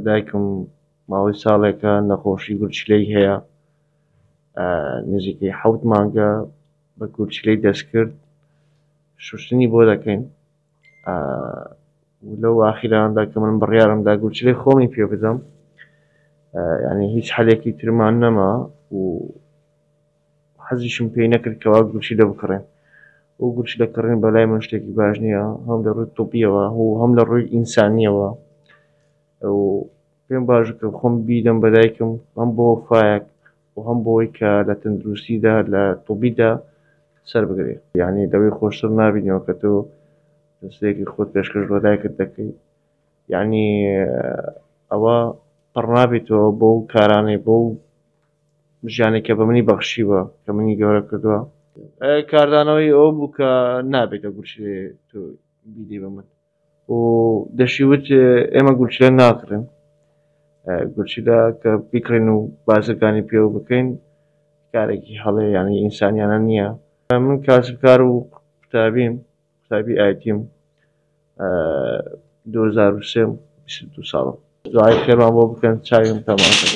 دایکم ماوەی ساڵێکە نەخۆشی گورچلەی هەیە، نزیکەی 7 مانگە بە گورچلەی دەست کرد، شوشتنی بۆ دەکەین. لەو ئاخیراندا کە من بڕیارمدا گورچلەی خۆمی پێ بدەم، یعنی هیچ حەلێکی ترمان نەما و حەزیشم پێی نەکرد کەوا گورچلە بکڕێن. ئەو گورچلە کڕین بەلای من شتێکی باش نییە، هەم لە ڕووی تۆپیەوە و هەم لە ڕووی ئینسانیەوە. و پێم باشە کە خۆم بیدەم بە دایکم، هەم بۆ وەفایەک و هەم بۆەوەی کە لە تەندروستیدا لە تۆپیدا سەر بگرێت. یعنی لەوەی خۆشتر نابینەوە کە تۆ دەستەیەکی خۆت پێشکەش بۆ دایکت دەکەی، یعنی ئەوە پڕ نابێتەوە بەو کارانەی بۆ ژیانێک کە بە منی بەخشیوە کە منی گەورە کردووە. کاردانەوەی ئەوە بوو کە نابێتە گورچلێ تۆ بیدەی بە من و دەشیوت ئێمە گورچلە ناکڕین. گورچلە کە بیکڕین و بازرگانی پێوە بکەین کارێکی هەڵەیە، یعنی ئینسانیانە نییە. من کاسبکار و قوتابیم، قوتابی ئایتیم، 2003 22 ساڵم. دوعای خێرمان بۆ بکەن، چاویم تەماشا